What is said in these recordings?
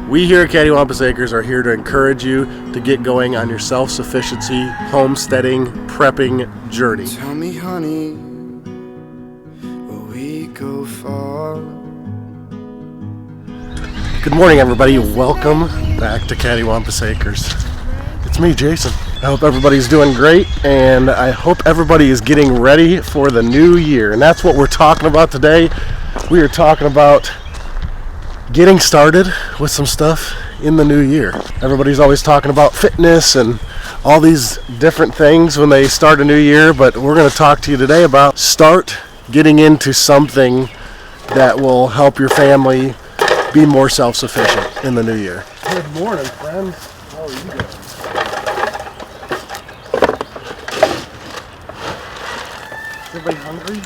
We here at Cattywampus Acres are here to encourage you to get going on your self-sufficiency, homesteading, prepping journey. Tell me, honey, will we go far? Good morning, everybody. Welcome back to Cattywampus Acres. It's me, Jason. I hope everybody's doing great, and I hope everybody is getting ready for the new year. And that's what we're talking about today. We are talking about getting started with some stuff in the new year. Everybody's always talking about fitness and all these different things when they start a new year, but we're going to talk to you today about start getting into something that will help your family be more self-sufficient in the new year. Good morning, friends. How are you doing? Is everybody hungry?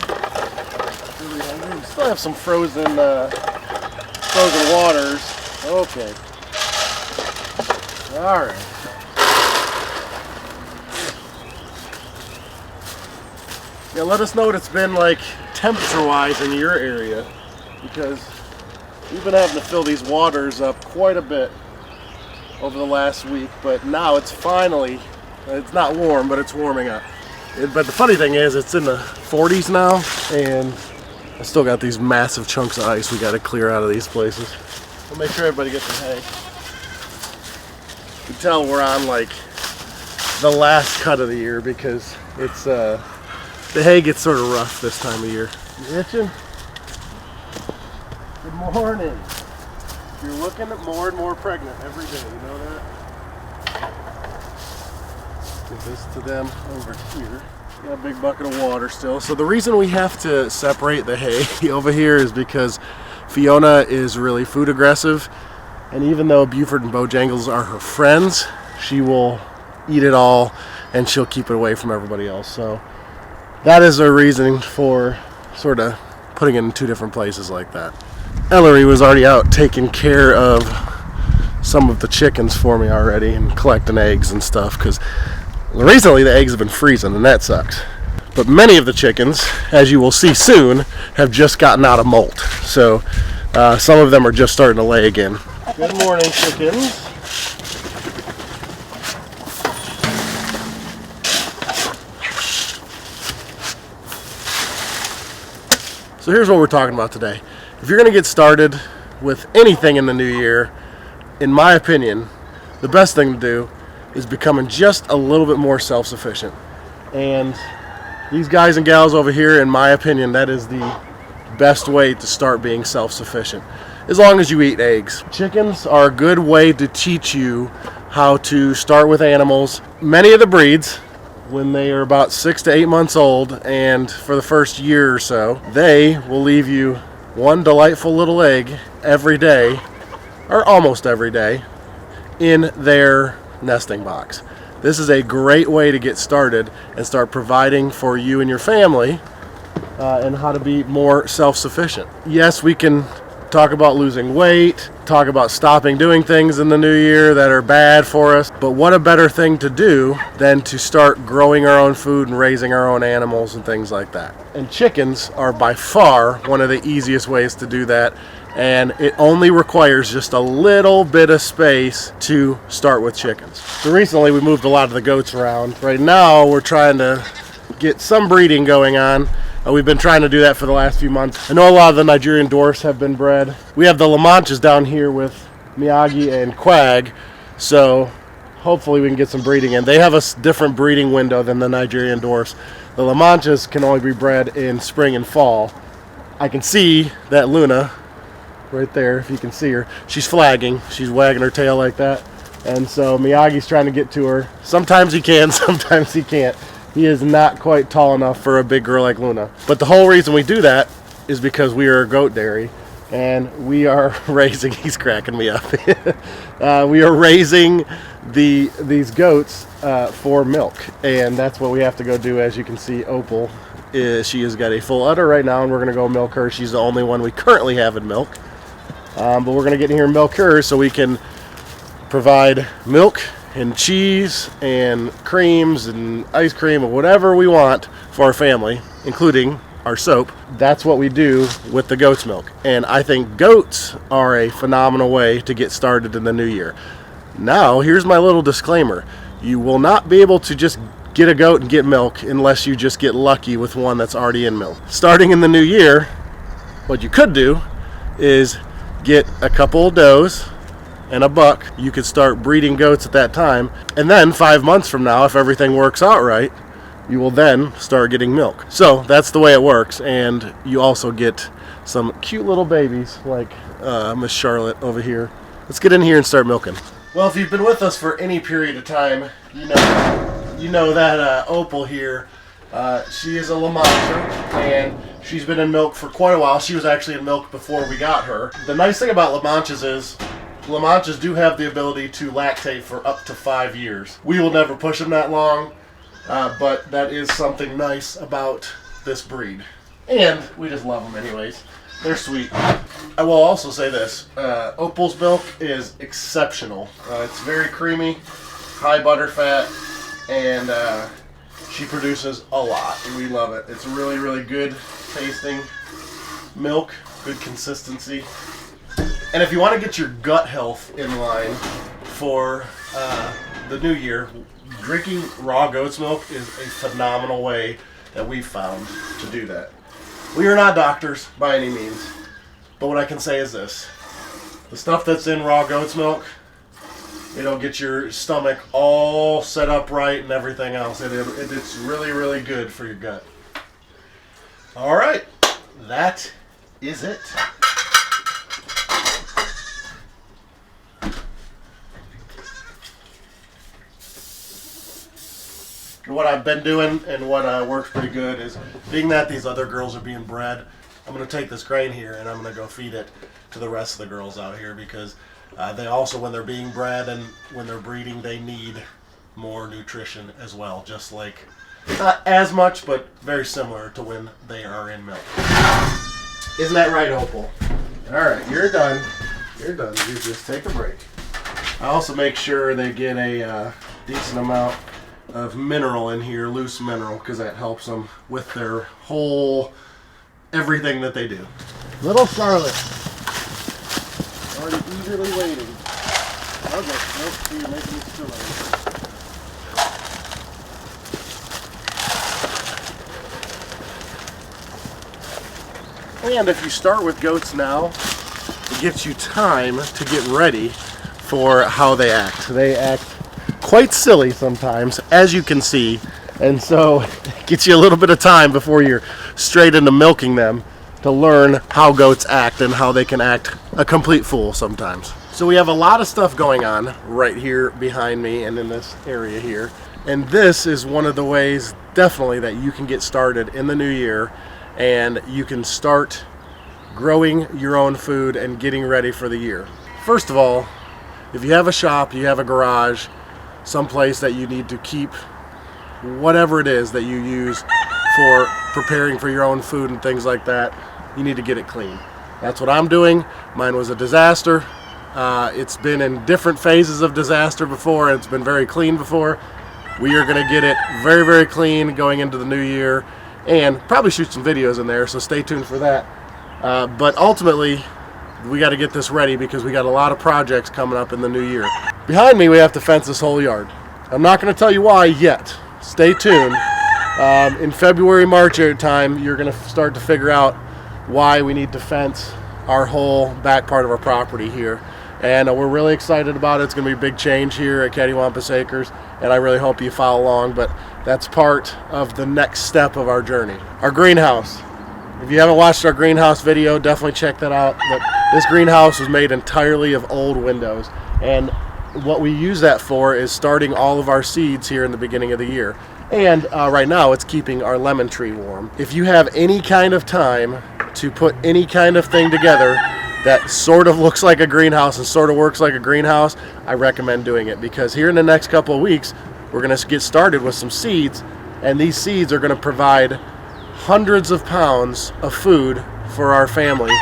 Really hungry? We still have some frozen waters. Okay. All right. Yeah, let us know what it's been like temperature-wise in your area, because we've been having to fill these waters up quite a bit over the last week, but now it's finally, it's not warm, but it's warming up. But the funny thing is, it's in the 40s now, and I still got these massive chunks of ice we got to clear out of these places. We'll make sure everybody gets the hay. You can tell we're on like the last cut of the year because it's the hay gets sort of rough this time of year. You itching? Good morning. You're looking more and more pregnant every day. You know that? Give this to them over here. Got a big bucket of water still. So the reason we have to separate the hay over here is because Fiona is really food aggressive, and even though Buford and Bojangles are her friends, she will eat it all and she'll keep it away from everybody else. So that is our reasoning for sort of putting it in two different places like that. Ellory was already out taking care of some of the chickens for me already and collecting eggs and stuff, because recently the eggs have been freezing and that sucks. But many of the chickens, as you will see soon, have just gotten out of molt. So some of them are just starting to lay again. Good morning, chickens. So here's what we're talking about today. If you're going to get started with anything in the new year, in my opinion, the best thing to do is becoming just a little bit more self-sufficient. And these guys and gals over here, in my opinion, that is the best way to start being self-sufficient, as long as you eat eggs. Chickens are a good way to teach you how to start with animals. Many of the breeds, when they are about 6 to 8 months old, and for the first year or so, they will leave you one delightful little egg every day, or almost every day, in their nesting box. This is a great way to get started and start providing for you and your family and how to be more self-sufficient. Yes, we can talk about losing weight, talk about stopping doing things in the new year that are bad for us, but what a better thing to do than to start growing our own food and raising our own animals and things like that. And chickens are by far one of the easiest ways to do that, and it only requires just a little bit of space to start with chickens. So recently we moved a lot of the goats around. Right now we're trying to get some breeding going on. We've been trying to do that for the last few months. I know a lot of the Nigerian dwarfs have been bred. We have the La Manchas down here with Miyagi and Quag, so hopefully we can get some breeding in. They have a different breeding window than the Nigerian dwarfs. The La Manchas can only be bred in spring and fall. I can see that Luna right there, if you can see her. She's flagging. She's wagging her tail like that. And so Miyagi's trying to get to her. Sometimes he can, sometimes he can't. He is not quite tall enough for a big girl like Luna. But the whole reason we do that is because we are a goat dairy, and we are raising, he's cracking me up. We are raising these goats for milk, and that's what we have to go do. As you can see, Opal, she has got a full udder right now, and we're gonna go milk her. She's the only one we currently have in milk. But we're gonna get in here and milk her so we can provide milk and cheese and creams and ice cream or whatever we want for our family, including our soap. That's what we do with the goat's milk. And I think goats are a phenomenal way to get started in the new year. Now, here's my little disclaimer. You will not be able to just get a goat and get milk unless you just get lucky with one that's already in milk. Starting in the new year, what you could do is get a couple of does and a buck. You could start breeding goats at that time. And then 5 months from now, if everything works out right, you will then start getting milk. So that's the way it works. And you also get some cute little babies like Miss Charlotte over here. Let's get in here and start milking. Well, if you've been with us for any period of time, you know that Opal here, she is a La Mancha, and she's been in milk for quite a while. She was actually in milk before we got her. The nice thing about La Manchas is La Manchas do have the ability to lactate for up to 5 years. We will never push them that long. But that is something nice about this breed. And we just love them anyways. They're sweet. I will also say this. Opal's milk is exceptional. It's very creamy, high butter fat, and she produces a lot. We love it. It's really, really good tasting milk, good consistency. And if you want to get your gut health in line for the new year, drinking raw goat's milk is a phenomenal way that we've found to do that. We are not doctors by any means, but what I can say is this. The stuff that's in raw goat's milk, it'll get your stomach all set up right and everything else. It's really, really good for your gut. All right, that is it. What I've been doing and what works pretty good is, being that these other girls are being bred, I'm going to take this grain here and I'm going to go feed it to the rest of the girls out here, because they also, when they're being bred and when they're breeding, they need more nutrition as well, just like, not as much, but very similar to when they are in milk. Isn't that right, Opal? All right, you're done. You're done. You just take a break. I also make sure they get a decent amount of mineral in here, loose mineral, because that helps them with their whole everything that they do. Little Charlotte, already eagerly waiting. Okay, nope, so you're making it still And if you start with goats now, it gives you time to get ready for how they act. They act quite silly sometimes, as you can see, and so it gets you a little bit of time before you're straight into milking them to learn how goats act and how they can act a complete fool sometimes. So we have a lot of stuff going on right here behind me and in this area here, and this is one of the ways definitely that you can get started in the new year, and you can start growing your own food and getting ready for the year. First of all, if you have a shop, you have a garage, someplace that you need to keep whatever it is that you use for preparing for your own food and things like that, you need to get it clean. That's what I'm doing. Mine was a disaster. It's been in different phases of disaster before, and it's been very clean before. We are going to get it very, very clean going into the new year, and probably shoot some videos in there, so stay tuned for that. But ultimately, we got to get this ready because we got a lot of projects coming up in the new year. Behind me, we have to fence this whole yard. I'm not going to tell you why yet. Stay tuned. In February, March time, you're going to start to figure out why we need to fence our whole back part of our property here. And we're really excited about it. It's going to be a big change here at Cattywampus Acres, and I really hope you follow along, but that's part of the next step of our journey. Our greenhouse. If you haven't watched our greenhouse video, definitely check that out. But this greenhouse was made entirely of old windows, and what we use that for is starting all of our seeds here in the beginning of the year. And right now it's keeping our lemon tree warm. If you have any kind of time to put any kind of thing together that sort of looks like a greenhouse and sort of works like a greenhouse, I recommend doing it, because here in the next couple of weeks we're going to get started with some seeds, and these seeds are going to provide hundreds of pounds of food for our family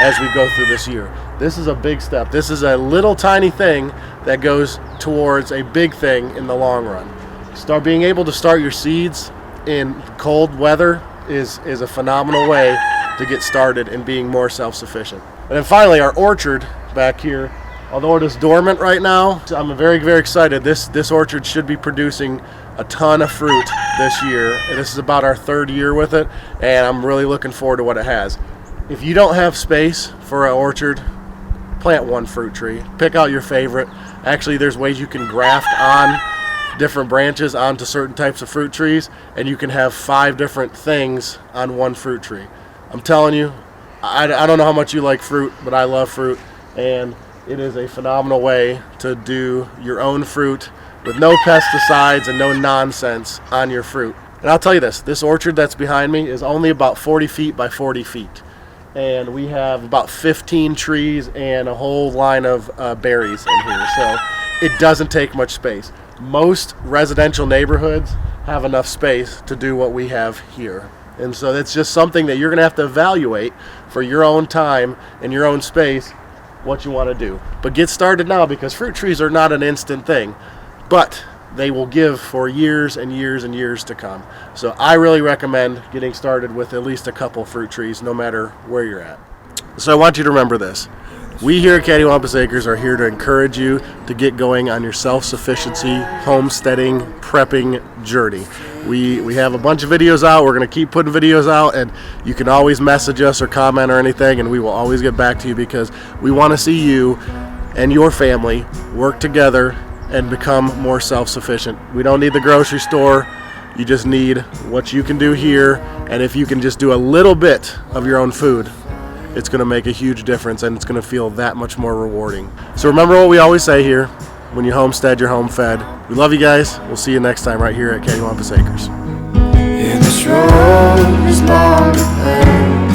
as we go through this year. This is a big step. This is a little tiny thing that goes towards a big thing in the long run. Start being able to start your seeds in cold weather is a phenomenal way to get started in being more self-sufficient. And then finally, our orchard back here, although it is dormant right now, I'm very, very excited. This orchard should be producing a ton of fruit this year. And this is about our 3rd year with it, and I'm really looking forward to what it has. If you don't have space for an orchard, plant one fruit tree. Pick out your favorite. Actually, there's ways you can graft on different branches onto certain types of fruit trees, and you can have 5 different things on one fruit tree. I'm telling you, I don't know how much you like fruit, but I love fruit, and it is a phenomenal way to do your own fruit with no pesticides and no nonsense on your fruit. And I'll tell you this orchard that's behind me is only about 40 feet by 40 feet. And we have about 15 trees and a whole line of berries in here. So it doesn't take much space. Most residential neighborhoods have enough space to do what we have here. And so that's just something that you're going to have to evaluate for your own time and your own space, what you want to do. But get started now, because fruit trees are not an instant thing, but they will give for years and years and years to come. So I really recommend getting started with at least a couple fruit trees, no matter where you're at. So I want you to remember this. We here at Cattywampus Acres are here to encourage you to get going on your self-sufficiency, homesteading, prepping journey. We have a bunch of videos out. We're going to keep putting videos out, and you can always message us or comment or anything, and we will always get back to you, because we want to see you and your family work together and become more self-sufficient. We don't need the grocery store. You just need what you can do here, and if you can just do a little bit of your own food, it's going to make a huge difference, and it's going to feel that much more rewarding. So remember what we always say here: when you homestead, you're home fed. We love you guys. We'll see you next time right here at Cattywampus Acres. Yeah, this road is long ahead.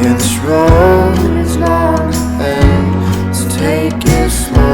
Yeah, this road is long ahead. So take it slow.